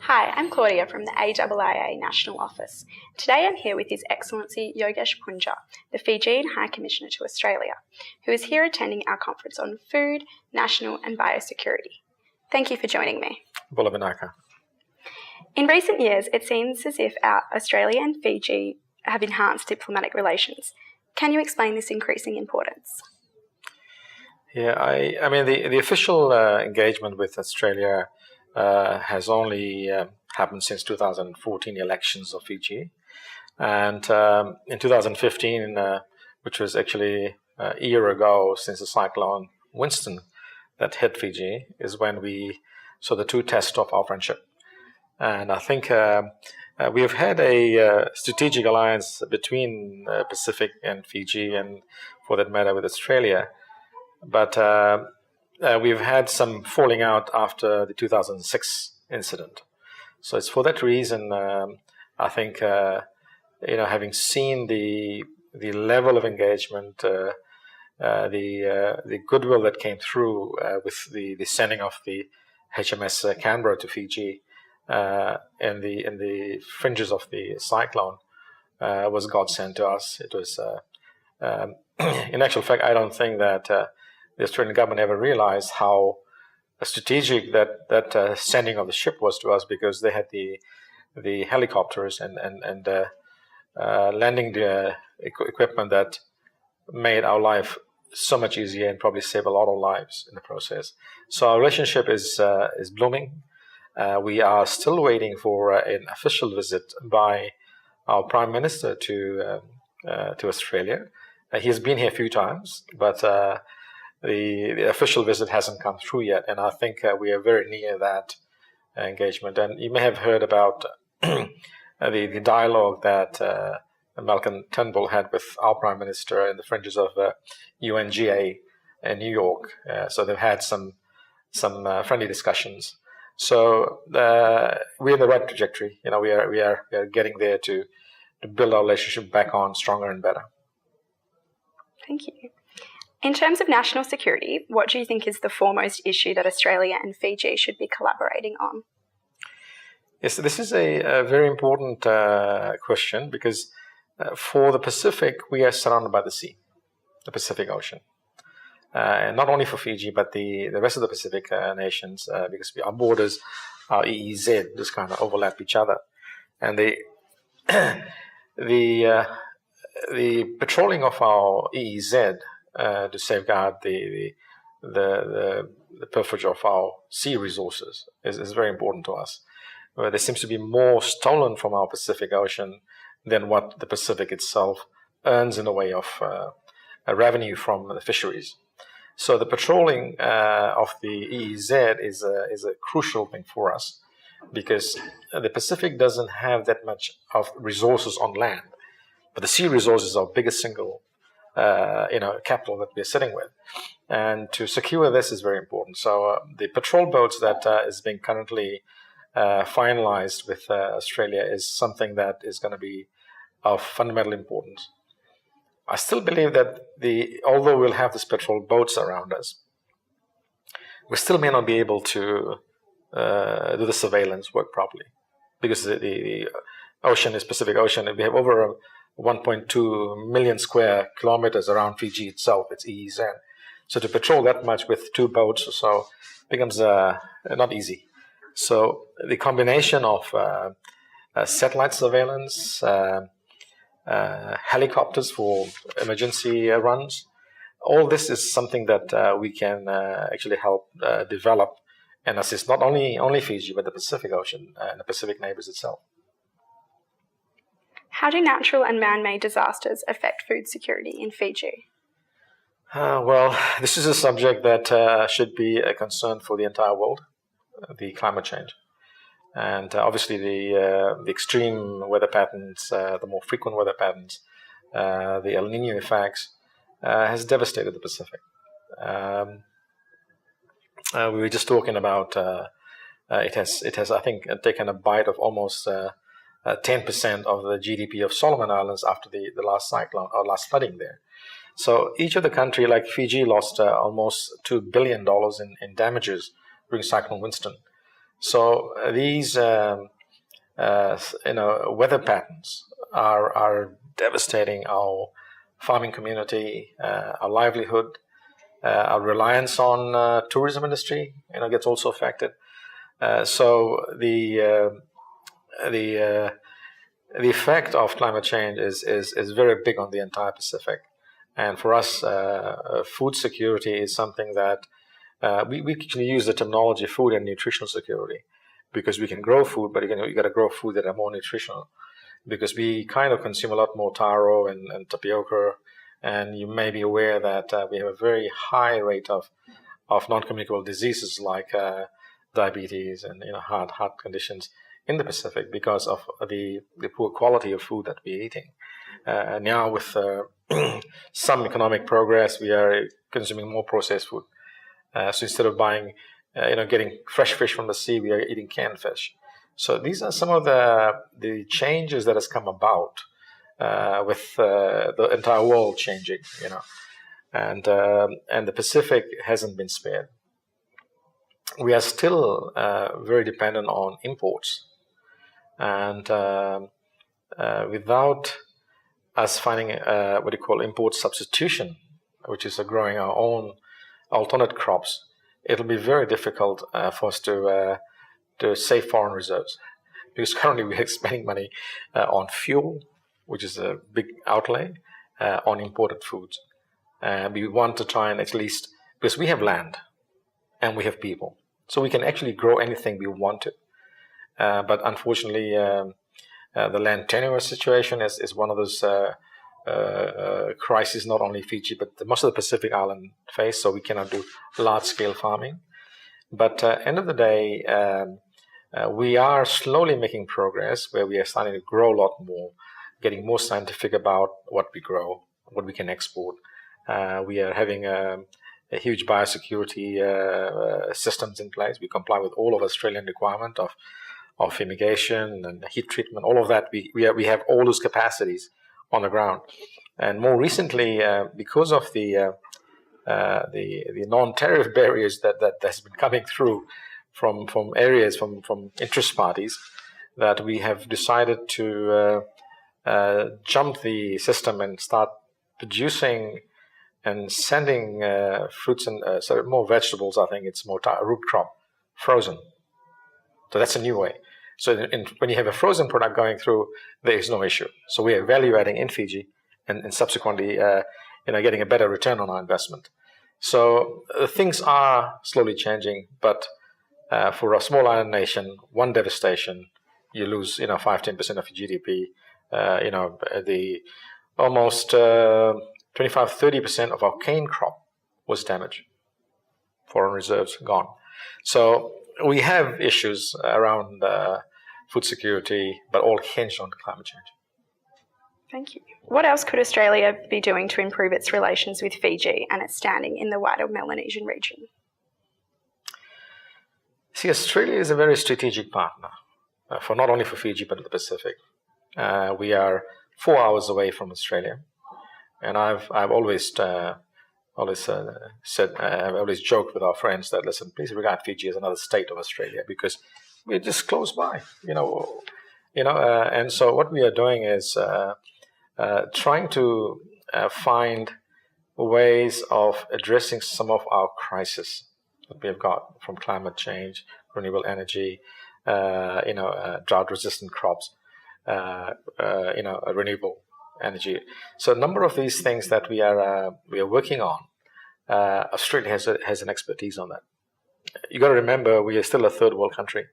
Hi, I'm Claudia from the AIIA National Office. Today I'm here with His Excellency Yogesh Punja, the Fijian High Commissioner to Australia, who is here attending our conference on food, national and biosecurity. Thank you for joining me. Bulavinaka. In recent years, it seems as if Australia and Fiji have enhanced diplomatic relations. Can you explain this increasing importance? Yeah, I mean the official engagement with Australia has only happened since 2014 elections of Fiji, and in 2015, which was actually a year ago since the cyclone Winston that hit Fiji, is when we saw the true test of our friendship. And I think we have had a strategic alliance between Pacific and Fiji, and for that matter with Australia. But we've had some falling out after the 2006 incident. So it's for that reason, I think, having seen the level of engagement, the goodwill that came through with the sending of the HMS Canberra to Fiji in the fringes of the cyclone was godsend to us. It was, in actual fact, I don't think that the Australian government ever realized how strategic that sending of the ship was to us, because they had the helicopters and landing the equipment that made our life so much easier and probably saved a lot of lives in the process. So our relationship is blooming. We are still waiting for an official visit by our Prime Minister to Australia. He has been here a few times, but the official visit hasn't come through yet, and I think we are very near that engagement. And you may have heard about the dialogue that Malcolm Turnbull had with our Prime Minister in the fringes of UNGA in New York. So they've had some friendly discussions. So we're in the right trajectory. We are getting there to build our relationship back on stronger and better. Thank you. In terms of national security, what do you think is the foremost issue that Australia and Fiji should be collaborating on? Yes, this is a very important question, because for the Pacific, we are surrounded by the sea, the Pacific Ocean. And not only for Fiji, but the rest of the Pacific nations, because our borders, our EEZ, just kind of overlap each other. And the patrolling of our EEZ to safeguard the privilege of our sea resources is very important to us. There seems to be more stolen from our Pacific Ocean than what the Pacific itself earns in the way of revenue from the fisheries. So the patrolling of the EEZ is a crucial thing for us, because the Pacific doesn't have that much of resources on land, but the sea resources are our biggest single capital that we're sitting with. And to secure this is very important. So the patrol boats that is being currently finalized with Australia is something that is going to be of fundamental importance. I still believe that although we'll have these patrol boats around us, we still may not be able to do the surveillance work properly, because the ocean is Pacific Ocean, and we have over 1.2 million square kilometers around Fiji itself. It's EEZ. So to patrol that much with two boats or so becomes not easy. So the combination of satellite surveillance, helicopters for emergency runs, all this is something that we can actually help develop and assist not only Fiji, but the Pacific Ocean and the Pacific neighbors itself. How do natural and man-made disasters affect food security in Fiji? Well, this is a subject that should be a concern for the entire world, the climate change. And obviously the extreme weather patterns, the more frequent weather patterns, the El Nino effects has devastated the Pacific. We were just talking about it has I think taken a bite of almost 10% of the GDP of Solomon Islands after the last cyclone or last flooding there. So each of the country, like Fiji, lost almost $2 billion in damages during Cyclone Winston. So these weather patterns are devastating our farming community, our livelihood, our reliance on tourism industry, gets also affected. So the effect of climate change is very big on the entire Pacific, and for us, food security is something that we can use the terminology food and nutritional security, because we can grow food, but you got to grow food that are more nutritional, because we kind of consume a lot more taro and tapioca, and you may be aware that we have a very high rate of non-communicable diseases like diabetes and heart conditions in the Pacific because of the poor quality of food that we're eating. Now with some economic progress, we are consuming more processed food. So instead of buying, getting fresh fish from the sea, we are eating canned fish. So these are some of the changes that has come about with the entire world changing, and the Pacific hasn't been spared. We are still very dependent on imports, and without us finding what you call import substitution, which is growing our own alternate crops, it'll be very difficult for us to save foreign reserves, because currently we're spending money on fuel, which is a big outlay, on imported foods. We want to try and at least, because we have land and we have people, so we can actually grow anything we want to. But unfortunately, the land tenure situation is one of those crises not only Fiji, but most of the Pacific Island face, so we cannot do large-scale farming. But end of the day, we are slowly making progress where we are starting to grow a lot more, getting more scientific about what we grow, what we can export. We are having a huge biosecurity systems in place. We comply with all of Australian requirement of fumigation and heat treatment, all of that. We have all those capacities on the ground. And more recently, because of the non-tariff barriers that has been coming through from areas, from interest parties, that we have decided to jump the system and start producing and sending fruits and more vegetables. I think it's more root crop, frozen. So that's a new way. So when you have a frozen product going through, there is no issue. So we are value adding in Fiji, and subsequently, getting a better return on our investment. So things are slowly changing, but for a small island nation, one devastation, you lose 5-10% of your GDP. The almost 25-30% of our cane crop was damaged. Foreign reserves gone. So we have issues around food security, but all hinged on climate change. Thank you. What else could Australia be doing to improve its relations with Fiji and its standing in the wider Melanesian region? See, Australia is a very strategic partner, for not only for Fiji, but the Pacific. We are 4 hours away from Australia. And I've always said, I've always joked with our friends that, listen, please regard Fiji as another state of Australia, because we're just close by, and so what we are doing is trying to find ways of addressing some of our crises that we have got, from climate change, renewable energy, drought-resistant crops, renewable energy. So a number of these things that we are working on, Australia has an expertise on that. You got to remember, we are still a third world country,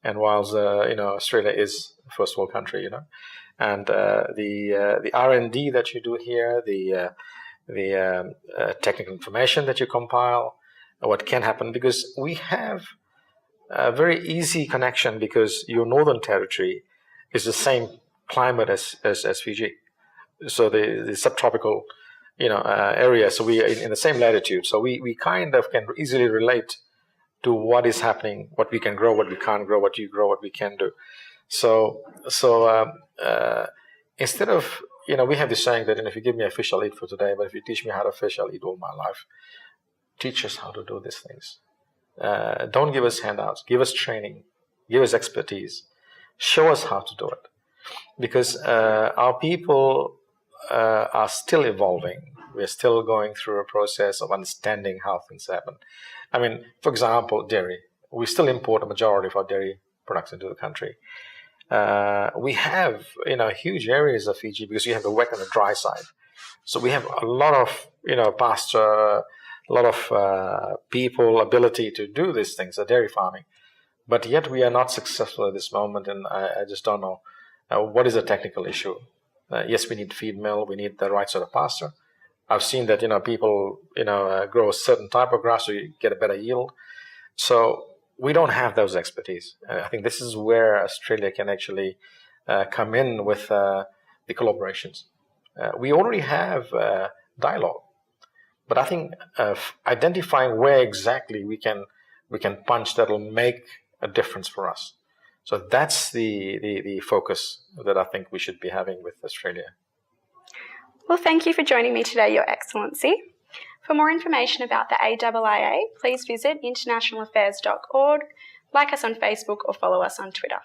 and whilst Australia is a first world country, and the R&D that you do here, the technical information that you compile, what can happen, because we have a very easy connection, because your northern territory is the same climate as Fiji. So the subtropical, area. So we are in the same latitude. So we kind of can easily relate to what is happening, what we can grow, what we can't grow, what you grow, what we can do. So instead of, we have this saying that, if you give me a fish, I'll eat for today, but if you teach me how to fish, I'll eat all my life. Teach us how to do these things. Don't give us handouts. Give us training. Give us expertise. Show us how to do it. Because our people are still evolving. We're still going through a process of understanding how things happen. I mean, for example, dairy. We still import a majority of our dairy products into the country. We have, huge areas of Fiji because we have the wet and the dry side. So we have a lot of, pasture, a lot of people ability to do these things, dairy farming. But yet we are not successful at this moment, and I just don't know what is the technical issue. Yes, we need feed mill, we need the right sort of pasture. I've seen that, people, grow a certain type of grass so you get a better yield. So we don't have those expertise. I think this is where Australia can actually come in with the collaborations. We already have dialogue, but I think identifying where exactly we can punch that'll make a difference for us. So that's the focus that I think we should be having with Australia. Well, thank you for joining me today, Your Excellency. For more information about the AIIA, please visit internationalaffairs.org, like us on Facebook or follow us on Twitter.